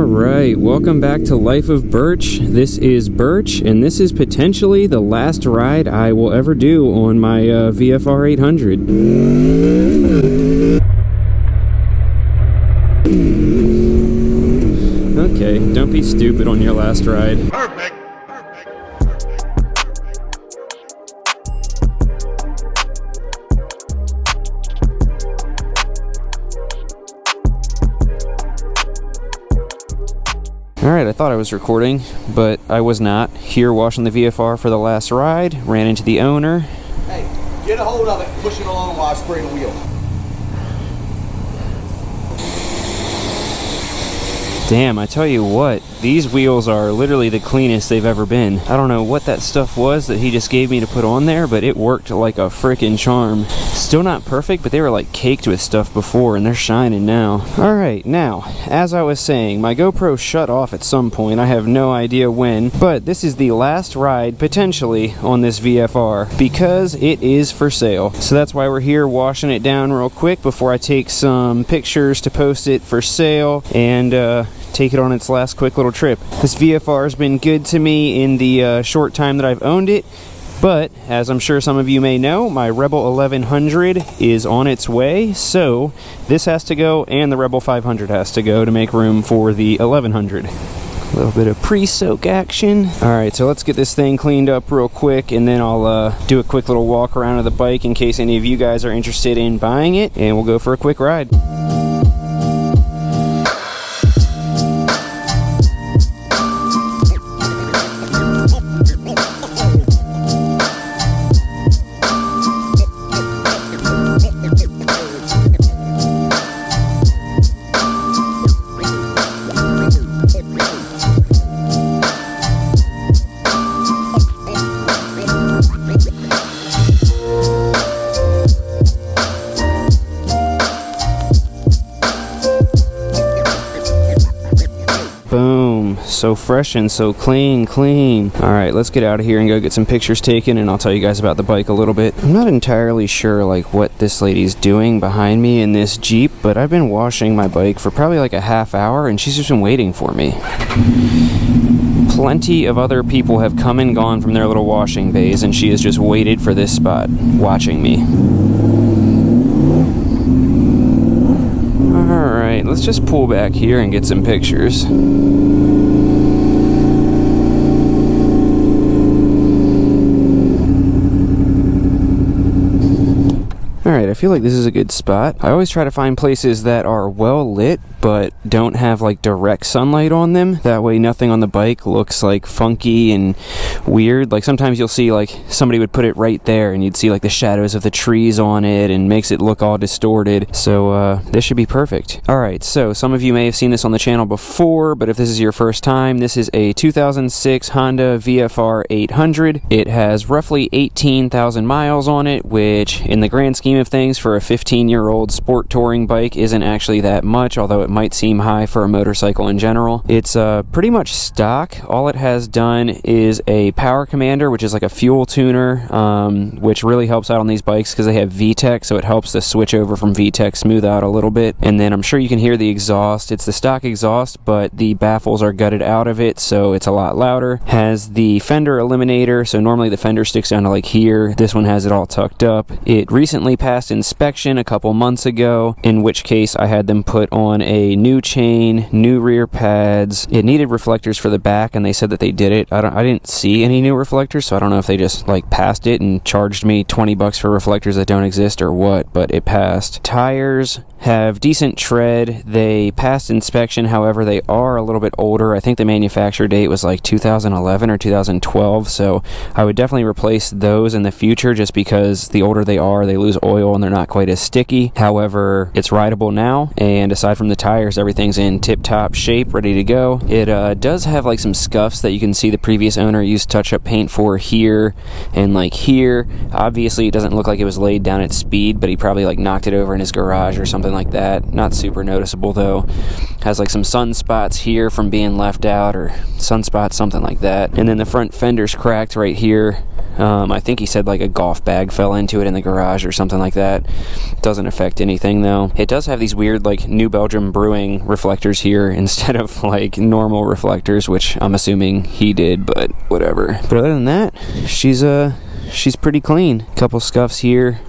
Alright, welcome back to Life of Birch. This is Birch, and this is potentially the last ride I will ever do on my VFR800. Okay, don't be stupid on your last ride. Perfect. Alright, I thought I was recording, but I was not. Here washing the VFR for the last ride, ran into the owner. Hey, get a hold of it, push it along while I spray the wheel. Damn, I tell you what, these wheels are literally the cleanest they've ever been. I don't know what that stuff was that he just gave me to put on there, but it worked like a frickin' charm. Still not perfect, but they were like caked with stuff before, and they're shining now. Alright, now, as I was saying, my GoPro shut off at some point. I have no idea when, but this is the last ride, potentially, on this VFR, because it is for sale. So that's why we're here washing it down real quick before I take some pictures to post it for sale, and take it on its last quick little trip. This VFR has been good to me in the short time that I've owned it, but as I'm sure some of you may know, my Rebel 1100 is on its way, so this has to go and the Rebel 500 has to go to make room for the 1100. A little bit of pre-soak action. Alright, so let's get this thing cleaned up real quick, and then I'll do a quick little walk around of the bike in case any of you guys are interested in buying it, and we'll go for a quick ride. Boom. So fresh and so clean. Alright, let's get out of here and go get some pictures taken, and I'll tell you guys about the bike a little bit. I'm not entirely sure like what this lady's doing behind me in this Jeep, but I've been washing my bike for probably like a half hour, and she's just been waiting for me. Plenty of other people have come and gone from their little washing bays, and she has just waited for this spot, watching me. Alright, let's just pull back here and get some pictures. Alright, I feel like this is a good spot. I always try to find places that are well lit, but don't have like direct sunlight on them. That way nothing on the bike looks like funky and weird. Like sometimes you'll see like somebody would put it right there and you'd see like the shadows of the trees on it and makes it look all distorted. So this should be perfect. Alright, so some of you may have seen this on the channel before, but if this is your first time, this is a 2006 Honda VFR800. It has roughly 18,000 miles on it, which in the grand scheme of things for a 15-year-old sport touring bike isn't actually that much, although it might seem high for a motorcycle in general. It's pretty much stock. All it has done is a power commander, which is like a fuel tuner, which really helps out on these bikes because they have VTEC, so it helps the switch over from VTEC smooth out a little bit. And then I'm sure you can hear the exhaust. It's the stock exhaust, but the baffles are gutted out of it, so it's a lot louder. Has the fender eliminator, so normally the fender sticks down to like here. This one has it all tucked up. It recently passed inspection a couple months ago, in which case I had them put on a new chain, new rear pads. It needed reflectors for the back, and they said that they did it. I didn't see any new reflectors, so I don't know if they just like passed it and charged me 20 bucks for reflectors that don't exist or what, but it passed. Tires have decent tread. They passed inspection, however they are a little bit older. I think the manufacture date was like 2011 or 2012, so I would definitely replace those in the future just because the older they are, they lose oil and they're not quite as sticky. However, it's rideable now, and aside from the tires, everything's in tip-top shape, ready to go. It does have like some scuffs that you can see the previous owner used touch-up paint for here and like here. Obviously, it doesn't look like it was laid down at speed, but he probably like knocked it over in his garage or something like that. Not super noticeable though. Has like some sunspots here from being left out, or sunspots, something like that. And then the front fender's cracked right here. I think he said like a golf bag fell into it in the garage or something like that. Doesn't affect anything though. It does have these weird like New Belgium Brewing reflectors here instead of like normal reflectors, which I'm assuming he did, but whatever. But other than that, she's pretty clean. Couple scuffs here.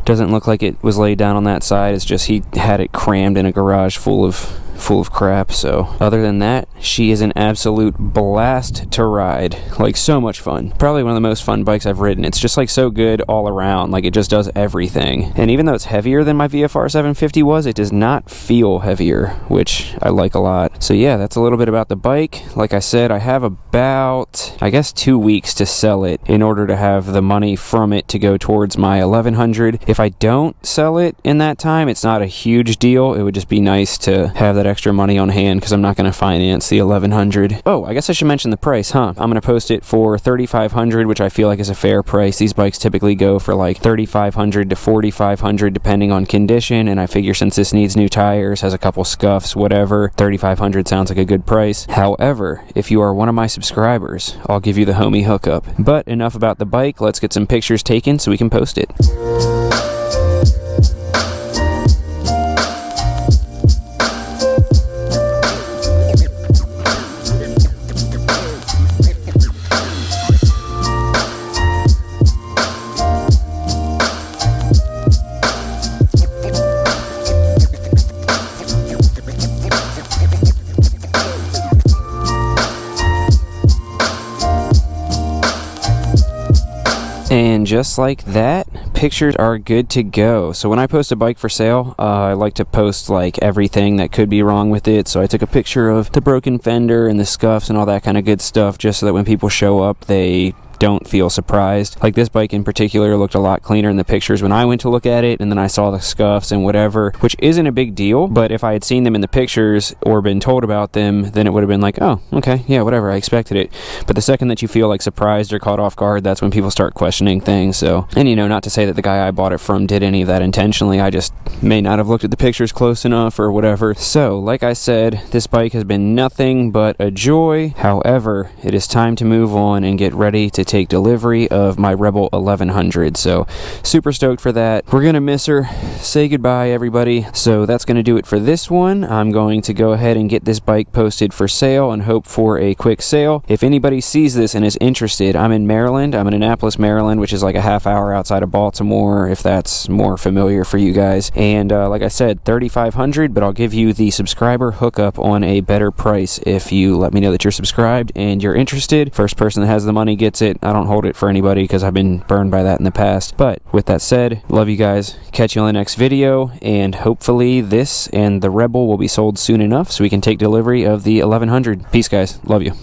Doesn't look like it was laid down on that side. It's just he had it crammed in a garage full of crap. So other than that, she is an absolute blast to ride. Like, so much fun. Probably one of the most fun bikes I've ridden. It's just like so good all around. Like, it just does everything. And even though it's heavier than my VFR750 was, it does not feel heavier, which I like a lot. So yeah, that's a little bit about the bike. Like I said, I have about, I guess, 2 weeks to sell it in order to have the money from it to go towards my 1100. If I don't sell it in that time, it's not a huge deal. It would just be nice to have that extra money on hand because I'm not going to finance the 1100. Oh, I guess I should mention the price, huh? I'm going to post it for $3,500, which I feel like is a fair price. These bikes typically go for like $3,500 to $4,500 depending on condition, and I figure since this needs new tires, has a couple scuffs, whatever, $3,500 sounds like a good price. However, if you are one of my subscribers, I'll give you the homie hookup. But enough about the bike. Let's get some pictures taken so we can post it. And just like that, pictures are good to go. So when I post a bike for sale, I like to post like everything that could be wrong with it. So I took a picture of the broken fender and the scuffs and all that kind of good stuff, just so that when people show up, they don't feel surprised. Like this bike in particular looked a lot cleaner in the pictures when I went to look at it, and then I saw the scuffs and whatever, which isn't a big deal, but if I had seen them in the pictures or been told about them, then it would have been like, oh, okay, yeah, whatever, I expected it. But the second that you feel like surprised or caught off guard, that's when people start questioning things. So, and you know, not to say that the guy I bought it from did any of that intentionally, I just may not have looked at the pictures close enough or whatever. So, like I said, this bike has been nothing but a joy. However, it is time to move on and get ready to take delivery of my Rebel 1100. So super stoked for that. We're gonna miss her. Say goodbye, everybody. So that's gonna do it for this one. I'm going to go ahead and get this bike posted for sale and hope for a quick sale. If anybody sees this and is interested, I'm in Maryland. I'm in Annapolis, Maryland, which is like a half hour outside of Baltimore, if that's more familiar for you guys. And like I said, $3,500, but I'll give you the subscriber hookup on a better price if you let me know that you're subscribed and you're interested. First person that has the money gets it. I don't hold it for anybody because I've been burned by that in the past. But with that said, love you guys. Catch you on the next video, and hopefully this and the Rebel will be sold soon enough so we can take delivery of the 1100. Peace, guys. Love you.